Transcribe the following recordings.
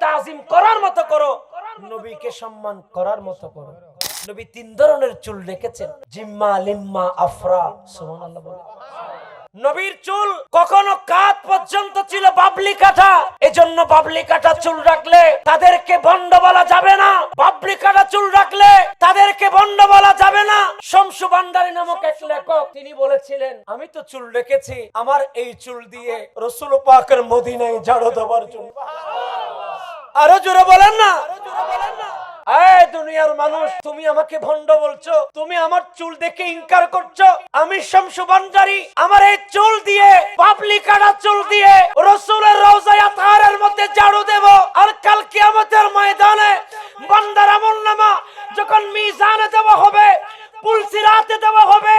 তাজিম করার মতো করো, নবীকে সম্মান করার মতো করো। নবী 3 ধরনের চুল রেখেছেন, জিম্মা, লিম্মা, আফরা। সুবহানাল্লাহ বলে। নবীর চুল কখনো কাঁধ পর্যন্ত ছিল বাবলি কাটা, এজন্য বাবলি কাটা চুল রাখলে তাদেরকে ভণ্ড বলা যাবে না। বাবলি কাটা চুল রাখলে তাদেরকে ভণ্ড বলা যাবে না। শামসু ভান্ডারী নামক এক লেখক, তিনি বলেছিলেন, আমি তো চুল রেখেছি আমার এই চুল দিয়ে রাসূল পাকের মদিনায় ঝাড়ু দেওয়ার জন্য। আরো জোরে বলেন না। এই দুনিয়ার মানুষ, তুমি আমাকে ভণ্ড বলছো, তুমি আমার চুল দেখে ইনকার করছো। আমি শামসু ভান্ডারী আমার এই চুল দিয়ে, বাবলি কাটা চুল দিয়ে রাসূলের রওজায়ে আতহারের মধ্যে ঝাড়ু দেব। আর কাল কিয়ামতের ময়দানে বান্দার আমলনামা যখন মিজানে দেওয়া হবে, পুলসিরাতে দেওয়া হবে,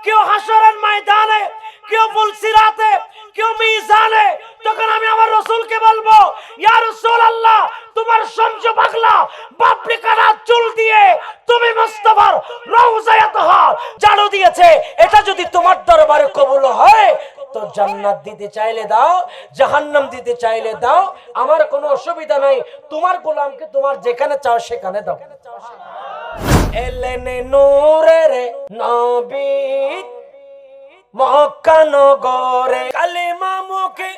কেউ হাসরের ময়দানে, কেউ পুলসিরাতে, কেউ মিজানে, তখন আমি আমার রাসূলকে বলবো, ইয়া রাসূলুল্লাহ, তোমার শামসু পাগলা বাবলি কাটা চুল দিয়ে তুমি মুস্তাফার রওজায়ে আতহার ঝাড়ু দিয়েছে, এটা যদি তোমার দরবারে কবুল হয় তো জান্নাত দিতে চাইলে দাও, জাহান্নাম দিতে চাইলে দাও, আমার কোনো অসুবিধা নাই। তোমার গোলামকে তোমার যেখানে চাও সেখানে দাও। এলেন নূরের নবী মক্কা নগরে, কালেমা মুখে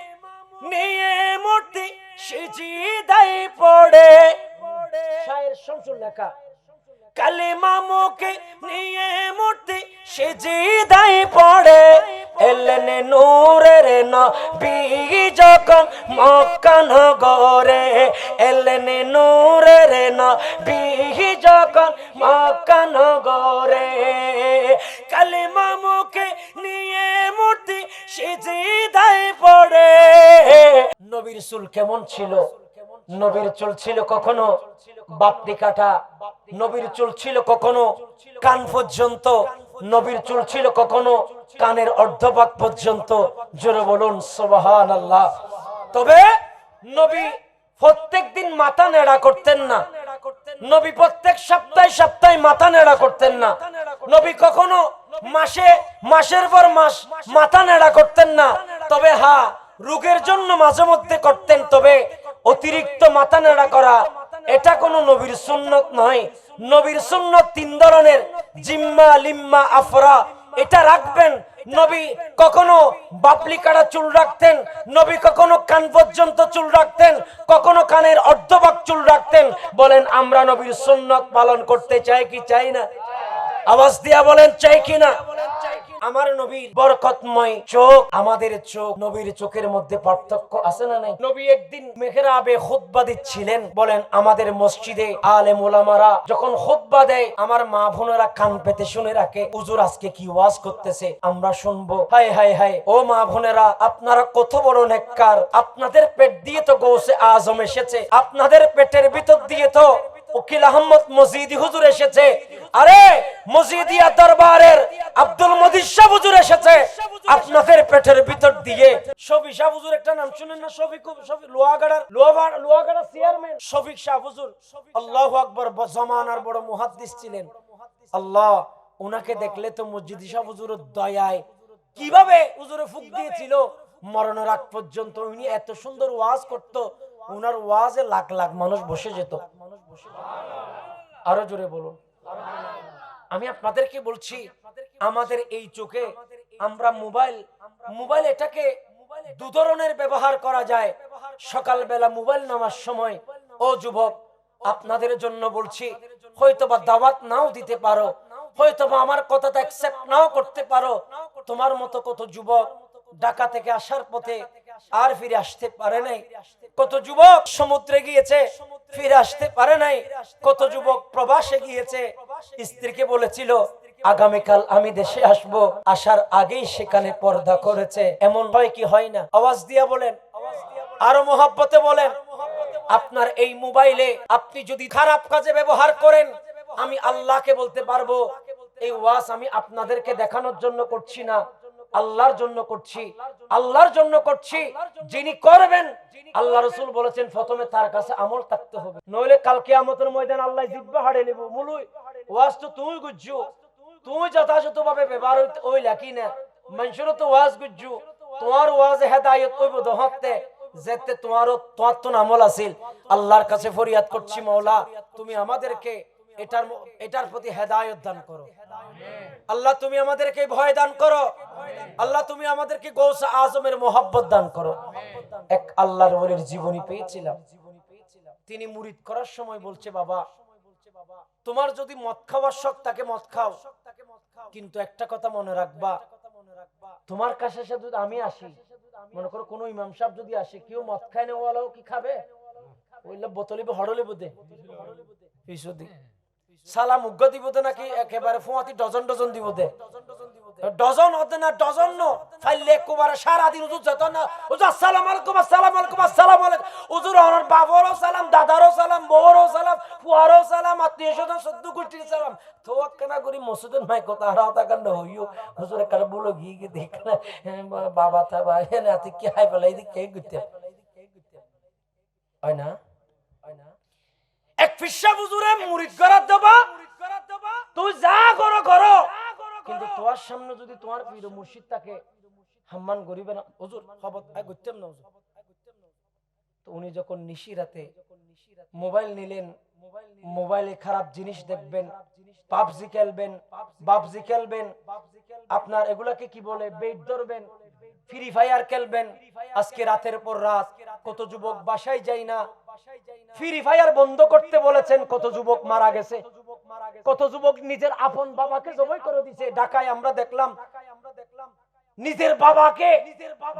নিয়ে মূর্তি সিজদায় পড়ে। শায়ের শামসুল লেখা, কালেমা মুখে নিয়ে মূর্তি সিজদায় পড়ে। এলেন নূরের নবী যখন মক্কা নগরে, এলেন নূরের নবী যখন মক্কা নগরে, কালেমা মুখে নিয়ে মূর্তি সিজদায় পড়ে। নবীর চুল কেমন ছিল? নবীর চুল ছিল কখনো বাবলি কাটা, নবীর চুল ছিল কখনো কান পর্যন্ত, নবীর চুল ছিল কখনো কানের অর্ধভাগ পর্যন্ত। জোরে বলুন সুবহানাল্লাহ। তবে নবী প্রত্যেকদিন মাথা নেড়া করতেন না, নবী প্রত্যেক সপ্তাহে সপ্তাহে মাথা নেড়া করতেন না, নবী কখনো মাসের পর মাস মাথা নেড়া করতেন না। তবে হ্যাঁ, রোগের জন্য মাঝে মধ্যে করতেন। তবে অতিরিক্ত মাথা নেড়া করা এটা কোনো নবীর সুন্নত নয়। নবীর সুন্নত 3 ধরনের, জিম্মা, লিম্মা, আফরা, এটা রাখবেন। নবী কখনো বাবলি কাটা চুল রাখতেন, নবী কখনো কান পর্যন্ত চুল রাখতেন, কখনো কানের অর্ধভাগ চুল রাখতেন। বলেন, আমরা নবীর সুন্নত পালন করতে চাই কি চাই না? আওয়াজ দিয়া বলেন, চাই কি না? আমার নবীর বরকতময় চোখ, আমাদের চোখ, নবীর চোখের মধ্যে পার্থক্য আছে না নাই? নবী একদিন মেহরাবে খুতবা দিচ্ছিলেন। বলেন, আমাদের মসজিদে আলেম ওলামারা যখন খুতবা দেয়, আমার মা বোনেরা কান পেতে শুনে রাখে, হুজুর আজকে কি ওয়াজ করতেছে, আমরা শুনবো। হায় হায় হায়, ও মা বোনেরা, আপনারা কত বড় নেককার। আপনাদের পেট দিয়ে তো গৌসে আজম এসেছে, আপনাদের পেটের ভিতর দিয়ে তো উকিল আহমদ মজিদি হুজুর এসেছে। আরে মজিদিয়া দরবারের আব্দুল মজিদ শাহ হুজুর এসেছে আপনাদের পেটের ভিতর দিয়ে। শফিক শাহ হুজুর একটা নাম শুনেন না? শফিক লোহাগাড়া চেয়ারম্যান শফিক শাহ হুজুর, আল্লাহু আকবার, জামানার বড় মুহাদ্দিস ছিলেন। আল্লাহ, উনাকে দেখলে তো মসজিদি শাহ হুজুরের দয়ায় কিভাবে হুজুরে ফুক দিয়েছিল মরণের আগ পর্যন্ত। উনি এত সুন্দর ওয়াজ করতো, উনার ওয়াজে লাখ লাখ মানুষ বসে যেত। আরো জোরে বলুন। আমি আপনাদেরকে বলছি, আমাদের এই চোখে আমরা মোবাইল এটাকে 2 ধরনের ব্যবহার করা যায়। সকালবেলা মোবাইল নামার সময়, ও যুবক, আপনাদের জন্য বলছি, হয়তোবা দাওয়াত নাও দিতে পারো, হয়তোবা আমার কথাটা অ্যাকসেপ্ট নাও করতে পারো। তোমার মতো কত যুবক ঢাকা থেকে আসার পথে আর ফিরে আসতে পারে নাই, কত যুবক সমুদ্রে গিয়েছে ফিরে আসতে পারে নাই, কত যুবক প্রবাসে গিয়েছে, স্ত্রীকে বলেছিল আগামীকাল আমি দেশে আসব, আসার আগেই সেখানে পর্দা করেছে। এমন হয় কি হয় না? আওয়াজ দিয়া বলেন, আরো মহব্বতে বলেন। আপনার এই মোবাইলে আপনি যদি খারাপ কাজে ব্যবহার করেন, আমি আল্লাহকে বলতে পারবো, এই ওয়াজ আমি আপনাদেরকে দেখানোর জন্য করছি না, আল্লাহর জন্য করছি, আল্লাহর জন্য করছি। যিনি করবেন, আল্লাহ রাসূল বলেছেন প্রথমে তার কাছে আমল থাকতে হবে, নইলে কাল কিয়ামতের ময়দান আল্লাহ জিব্বা হাড়ে নেব। মুলুই ওয়াজ তো তুই গুজ্জু, তুই যথাযথভাবে ব্যবহার ওই লাকি না, মানুষের তো ওয়াজ গুজ্জু, তোমার ওয়াজে হেদায়েত হইব দহতে, যেতে তোমার তো আমল আছিল। আল্লাহর কাছে ফরিয়াদ করছি, মাওলা তুমি আমাদেরকে এটার প্রতি হেদায়েত দান করো। আল্লাহ তুমি আমাদেরকে ভয় দান করো। আল্লাহ তুমি আমাদেরকে গৌসে আজমের মোহাব্বত দান করো। এক আল্লাহর ওলির জীবনী পেয়েছিলাম, তিনি মুরিদ করার সময় বলছে, বাবা তোমার যদি মদ খাওয়ার শখ থাকে মদ খাও, কিন্তু একটা কথা মনে রাখবা, তোমার কাছে যদি আমি আসি, মনে করো কোন ইমাম সাহেব যদি আসে, কেউ মদ খায় নেওয়ালাও কি খাবে? ওইলে বোতলিবে হড়লিব দে সালাম উগ্গ দিব দে, নাকি একেবারে ফোঁয়াতি ডজন ডজন দিব দে? ডজন হতে না ডজন ন ফাইলে একবারে সারা দিন হুজুর যেত না, হুজুর আসসালামু আলাইকুম আসসালামু আলাইকুম আসসালামু আলাইকুম, হুজুর আমার বাবারও সালাম, দাদারও সালাম, বউরও সালাম, ফুয়ারও সালাম, আত্মীয় স্বজন সদ্য গোষ্ঠীর সালাম। তো একখানা করি মসজিদের মাই কথা হারাও তাকান হইও হুজুর একখানা বলো গিয়ে দেখলে বাবা তা ভাই না তুই কি হাই ফেলাই দি কে করতে হয় না? এক ফিসা হুজুরে মুরিদ করার দেবা, তুই যা করো করো, কিন্তু তোমার সামনে যদি তোমার পীর মুর্শিদ তাকে সম্মান করিবে না, হুজুর খবর করতেন না হুজুর। তো উনি যখন নিশি রাতে মোবাইল নিলেন, মোবাইলে খারাপ জিনিস দেখবেন, পাবজি খেলবেন, বাবজি খেলবেন, আপনার এগুলাকে কি বলে বেট ধরবেন, ফ্রি ফায়ার খেলবেন। আজকে রাতের পর রাত কত যুবক বাসায় যায় না, ফ্রি ফায়ার বন্ধ করতে বলেছেন, কত যুবক মারা গেছে, কত যুবক নিজের আপন বাবাকে জবাই করে দিয়েছে। ঢাকায় আমরা দেখলাম নিজের বাবাকে,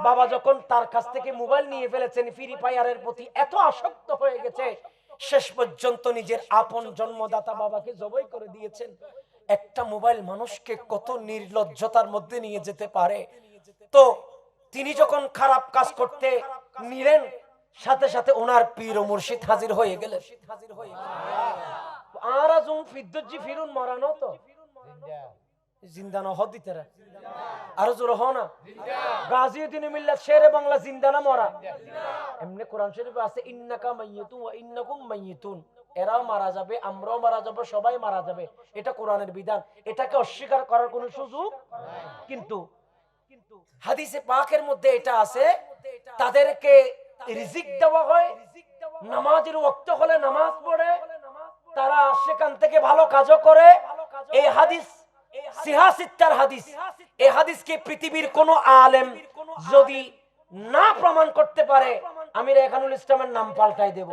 বাবা যখন তার কাছ থেকে মোবাইল নিয়ে ফেলেছেন, ফ্রি ফায়ারের প্রতি এত আসক্ত হয়ে গেছে, শেষ পর্যন্ত নিজের আপন জন্মদাতা বাবাকে জবাই করে দিয়েছেন। একটা মোবাইল মানুষকে কত নির্লজ্জতার মধ্যে নিয়ে যেতে পারে। তো তিনি যখন খারাপ কাজ করতে নিলেন, সাথে সাথে ওনার পীর ও মুর্শিদ হাজির হয়ে গেলেন। আর আজম ফিদ্দুজ্জি ফিরুন মরানো তো জিন্দানা হদিতেরা আরো জোর হ না, গাজীউদ্দিন মিল্লাত শেরে বাংলা জিন্দানা মরা। এমনি কোরআন শরীফে আছে ইন্নাকা মাইয়িতুন ওয়া ইন্নাকুম মাইয়িতুন, এরাও মারা যাবে, আমরাও মারা যাব, সবাই মারা যাবে, এটা কোরআনের বিধান, এটাকে অস্বীকার করার কোনো সুযোগ। কিন্তু হাদিসে পাকের মধ্যে এটা আছে, তাদেরকে রিজিক দেওয়া হয়, নামাজের ওয়াক্ত হলে নামাজ পড়ে, তারা সেখান থেকে ভালো কাজও করে। এই হাদিস সিহাসিত্তার হাদিস, এই হাদিসকে পৃথিবীর কোন আলেম যদি না প্রমাণ করতে পারে, আমির এখানুল ইসলামের নাম পাল্টাই দেব।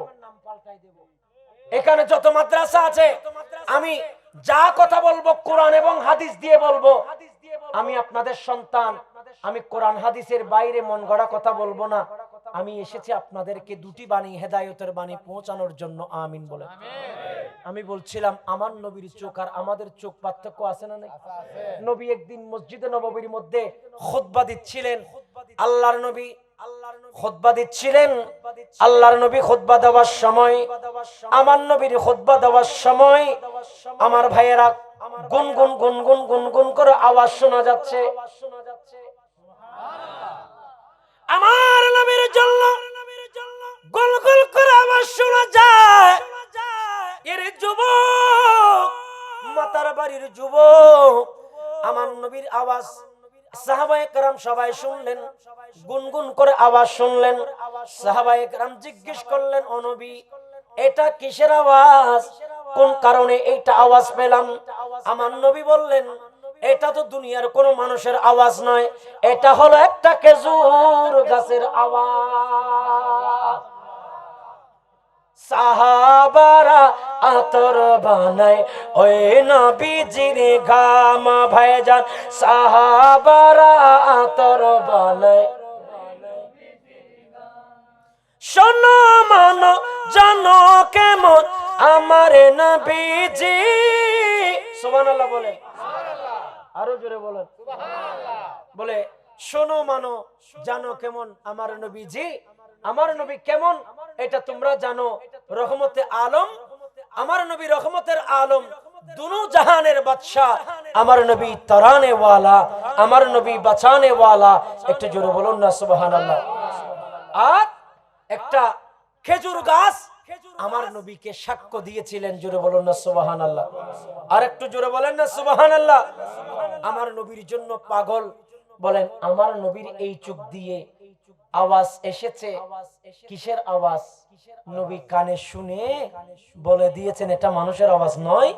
এখানে যত মাদ্রাসা আছে, আমি যা কথা বলবো কোরআন এবং হাদিস দিয়ে বলবো। আমি আপনাদের সন্তান, আমি কোরআন হাদিসের বাইরে মন গড়া কথা বলবো না। আমি এসেছি আপনাদেরকে দুটি বাণী, হেদায়েতের বাণী পৌঁছানোর জন্য। আমিন বলে। আমি বলছিলাম আমার নবীর চোখ আর আমাদের চোখ পার্থক্য আছে না? নবী একদিন মসজিদে নববীর মধ্যে খুতবা দিচ্ছিলেন, আল্লাহর নবী খুতবা দিচ্ছিলেন। আল্লাহর নবী খুতবা দেওয়ার সময়, আমার নবীর খুতবা দেওয়ার সময় আমার ভাইয়েরা গুনগুন গুনগুন গুনগুন করে আওয়াজ শোনা যাচ্ছে। আমার নবীর জন্য গোল গোল করে আওয়াজ শোনা যায়। এর যুবক, মাতার বাড়ির যুবক, আমার নবীর আওয়াজ সাহাবায়ে কেরাম সবাই শুনলেন, গুনগুন করে আওয়াজ শুনলেন। সাহাবায়ে কেরাম জিজ্ঞেস করলেন, ও নবী এটা কিসের আওয়াজ, কোন কারণে এইটা আওয়াজ পেলাম? আমার নবী বললেন, এটা তো দুনিয়ার কোন মানুষের আওয়াজ নয়, এটা হলো একটা খেজুর গাছের আওয়াজ। সাহাবারা আতর বানায় ওই নবীজির ঘাম ভাইজান, সাহাবারা আতর বানায়। শোনো মানো জানো কেমন আমার নবীজি। সুবহানাল্লাহ বলে, আরো জোরে বলেন সুবহানাল্লাহ। বলে শোনো মানো জানো কেমন আমার নবীজি, আমার নবী কেমন এটা তোমরা জানো। রহমতে আলম, আমার নবী রহমতের আলম, দুনু জাহানের বাদশা, আমার নবী তরানে ওয়ালা, আমার নবী বাঁচানে ওয়ালা। একটু জোরে বলুন না সুবহানাল্লাহ। আর একটা খেজুর গাছ আমার নবীকে সাক্ষ্য দিয়েছিলেন, জোরে বলুন না সুবহানাল্লাহ। আর একটু জোরে বলেন না সুবহানাল্লাহ। আমার নবীর জন্য পাগল। বলেন আমার নবীর এই চোখ দিয়ে আওয়াজ এসেছে। কিসের আওয়াজ? নবী কানে শুনে বলে দিয়েছেন এটা মানুষের আওয়াজ নয়,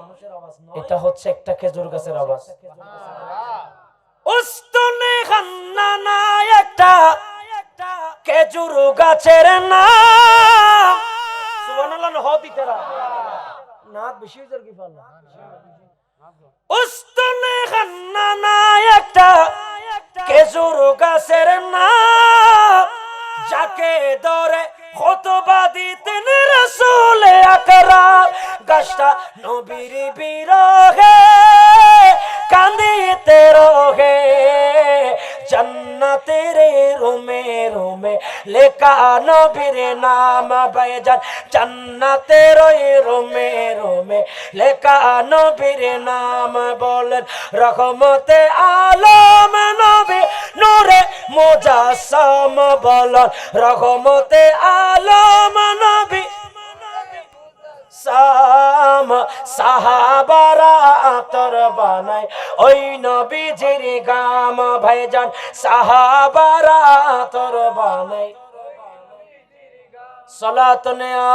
এটা হচ্ছে একটা খেজুর গাছের আওয়াজ। উস্তনে খান্নানা একটা খেজুর গাছের নাম। সুবহানাল্লাহ হদি তেরা নাক বেশি জোর কি পাল্লা। উস্তনে খান্নানা একটা খেজুর গাছের নাম, যাকে ধরে খুতবা দিতেন রাসূল আকরাম। গাছটা নবীর বিরহে কান্দিতে রহে, জান্নাতের রুমে রুমে লেখা নবীর নাম ভাইজান। জান্নাতের রুমে রুমে লেখা নবীর নাম। বলেন রহমতে আলম নবী নূরে মুজাসসাম। বলেন রহমতে আলম নবী সাম। সাহাবারা আতর বানায় ওই নবীজির গাম ভাইজান। সাহাবারা আতর বানায়। সালাতুন ইয়া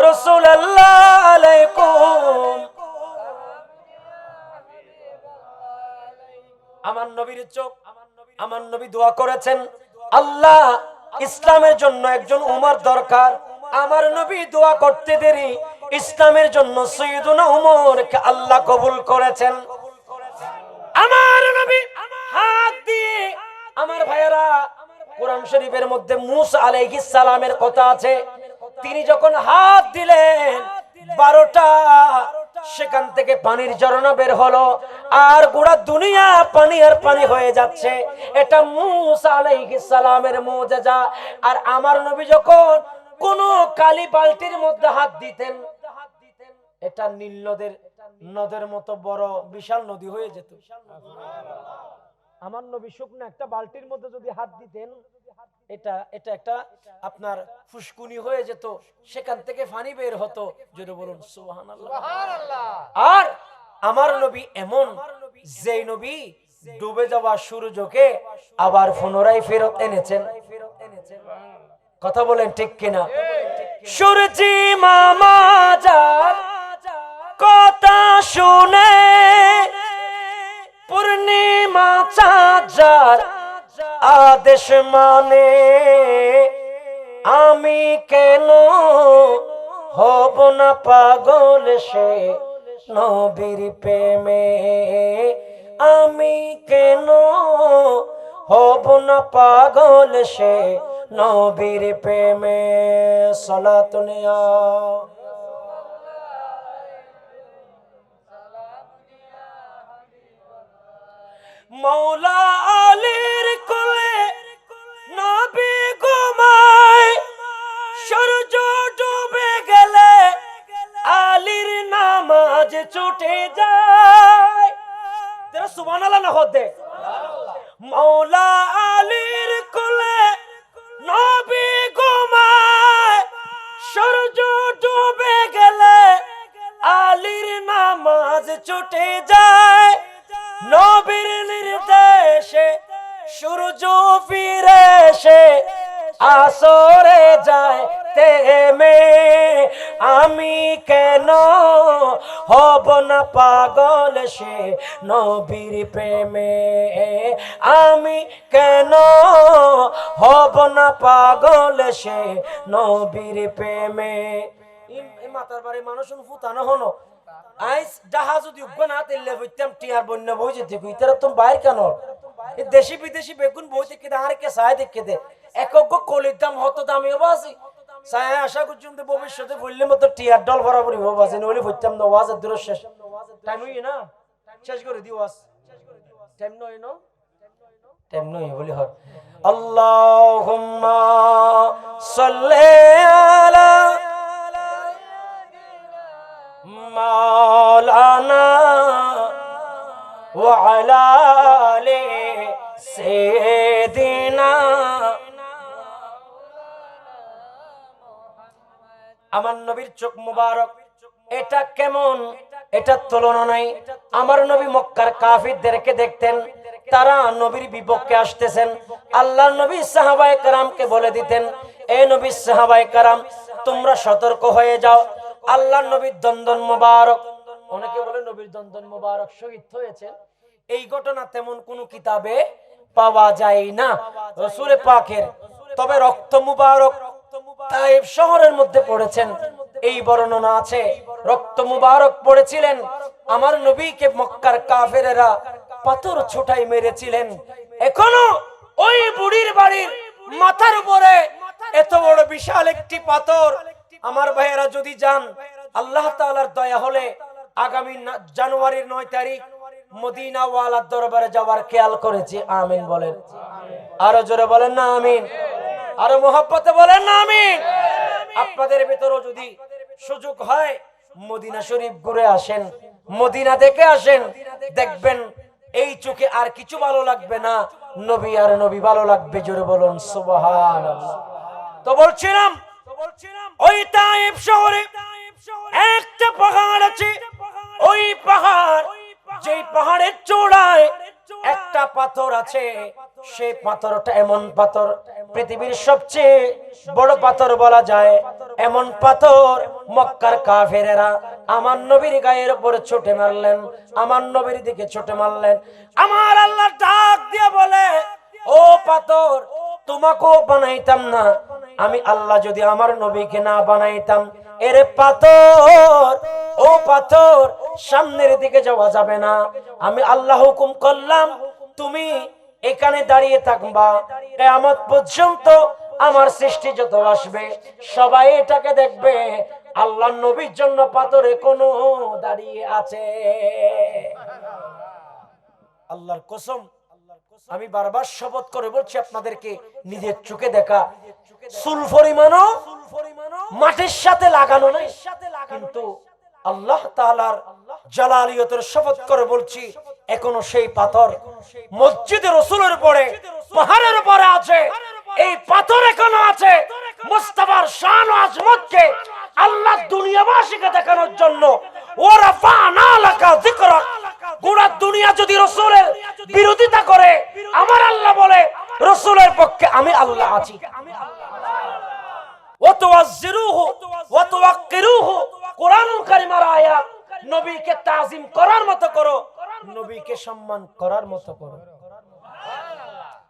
রাসূলুল্লাহ আলাইকুম। আমার নবীর চোখ, আমার নবী দোয়া করেছেন, আল্লাহ ইসলামের জন্য একজন উমর দরকার। আমার নবী দোয়া করতে দেরি, ইসলামের জন্য সৈয়দনা উমরকে আল্লাহ কবুল করেছেন। আমার নবী হাত দিয়ে, আমার ভাইয়েরা, কোরআন শরীফের মধ্যে মুসা আলাইহিস সালামের কথা আছে। তিনি যখন হাত দিলেন 12টা সেখান থেকে পানির ঝর্ণা বের হলো, আর গোটা দুনিয়া পানি আর পানি হয়ে যাচ্ছে। এটা মুসা আলাইহিস সালামের মুজিজা। আর আমার নবী যখন কোন কালি বালতির মধ্যে হাত দিতেন, এটা নীল নদের মতো বড় বিশাল নদী হয়ে যেত। আমার নবী শুকনো একটা বালতির মধ্যে যদি হাত দিতেন, এটা একটা আপনার ফুসকুনি হয়ে যেত, সেখান থেকে পানি বের হতো। জোরে বলুন সুবহানাল্লাহ। আর আমার নবী এমন, যে নবী ডুবে যাওয়া সূর্যকে আবার পুনরায় ফেরত এনেছেন। কথা বলেন ঠিক কিনা? সূর্যি মামা যার কথা শুনে, পূর্ণিমা চাঁদ যার আদেশ মানে, আমি কেন হব না পাগল সে নবীর প্রেমে? আমি কেন হব না পাগল সে নবীর প্রেমে? সালাতুন ইয়া মৌলা আলীর কোলে নবী ঘুমায়, সূর্য ডুবে গেলে আলীর নামাজ ছুটে যায়। তেরা সুবহানাল্লাহ না হতে। মৌলা আলীর কোলে নবী ঘুমায়, সূর্য ডুবে গেলে আলীর নামাজ ছুটে যায়। নবীর নির্দেশে সূর্য ফিরে এসে আসরে যায় থেমে, আমি কেন হব না পাগল সে নবীর প্রেমে? আমি কেন হব না পাগল সে নবীর প্রেমে? মাতার বাড়ি মানুষ ফুতানো হনো আইস জাহাজ যদি উগ্গনা তেলে হইতাম টিয়ার বন্যা বই যেতে কইতারা তুমি বাইর কেন? দেশি বিদেশি বেগুন বই থেকে দে, আর কে সায় দেখে দে। একক কলির দাম হতো দামি হবো আছে সায়। আশা করছি ভবিষ্যতে বললে মতো টিয়ার ডল বরাবরই হবো আছে, নইলে হইতাম না। ওয়াজের দূর শেষ টাইম হই না, শেষ করে দিও। ওয়াজ টাইম নয় না, টাইম নয় বলি হর। আল্লাহুম্মা সাল্লি আলা মাওলানা ওয়া আলা আলি সাইয়্যিদিনা। আমার নবীর চোখ মুবারক, এটা কেমন? এটা তুলনা নাই। আমার নবী মক্কার কাফিরদেরকে দেখতেন, তারা নবীর বিপক্ষে আসতেছেন, আল্লাহর নবী সাহাবায়ে কেরামকে বলে দিতেন, এ নবী সাহাবায়ে কেরাম তোমরা সতর্ক হয়ে যাও, আল্লাহর নবীর দন্দন মোবারক, অনেকে বলে নবীর দন্দন মোবারক শহীদ হয়েছে, এই ঘটনা তেমন কোন কিতাবে পাওয়া যায় না রাসূল পাকের, তবে রক্ত মুবারক তায়েফ শহরের মধ্যে পড়েছেন এই বর্ণনা আছে। রক্ত মুবারক পড়েছিলেন, আমার নবীকে মক্কার কাফেরেরা পাথর ছোটাই মেরেছিলেন। এখনো ওই বুড়ির বাড়ির মাথার উপরে এত বড় বিশাল একটি পাথর। আমার ভাইয়েরা যদি যান, আল্লাহ তাআলার দয়া হলে আগামী জানুয়ারির 9 তারিখ মদিনা ওয়ালার দরবারে যাওয়ার খেয়াল করেছি। আমিন বলেন, আরো জোরে বলেন না আমিন, আরো মহব্বতে বলেন না আমিন। আপনাদের ভিতরও যদি সুযোগ হয় মদিনা শরীফ ঘুরে আসেন, মদিনা দেখে আসেন, দেখবেন এই চোখে আর কিছু ভালো লাগবে না, নবী আর নবী ভালো লাগবে। জোরে বলুন সুবহানাল্লাহ। তো বলছিলাম ওই তায়েফ শহরে একটা পাহাড় আছে, ওই পাহাড়, যেই পাহাড়ের চূড়ায় একটা পাথর আছে, সেই পাথরটা এমন পাথর, পৃথিবীর সবচেয়ে বড় পাথর বলা যায়। এমন পাথর মক্কার কাফেরেরা আমার নবীর গায়ের উপরে ছুটে মারলেন, আমার নবীর দিকে ছুটে মারলেন। আমার আল্লাহ ডাক দিয়ে বলে, ও পাথর তোমাকেও বানাইতাম না আমি আল্লাহ যদি আমার নবীকে না বানাইতাম। এর পাথর, ও পাথর সামনের দিকে যাওয়া যাবে না, আমি আল্লাহ হুকুম করলাম তুমি এখানে দাঁড়িয়ে থাকবা কিয়ামত পর্যন্ত। আমার সৃষ্টি যত আসবে সবাই এটাকে দেখবে আল্লাহর নবীর জন্য পাথরে কোনো দাঁড়িয়ে আছে। আল্লাহর কসম, আমি বারবার শপথ করে বলছি আপনাদেরকে, নিজের চোখে দেখা চুল পরিমাণও মাটির সাথে লাগানো নাই, কিন্তু আল্লাহ তাআলার জালালিয়তের শপথ করে বলছি এখনো সেই পাথর মসজিদে রাসূলের পরে পাহাড়ের উপরে আছে। এই পাথর এখনো আছে। মুস্তাফার শান ও আজমতকে আল্লাহ দুনিয়াবাসীকে দেখানোর জন্য ওরা ফানা লাকা যিকরাক, গোটা দুনিয়া যদি রাসূলের বিরোধিতা করে, আমার আল্লাহ বলে রাসূলের পক্ষে আমি আল্লাহ আছি। ওয়া তুআজ্জিরুহু ওয়া তুওয়াক্কিরুহু, কোরআনুল কারীমের আয়াত। নবীকে তাজিম করার মতো করো, নবীকে সম্মান করার মতো করো।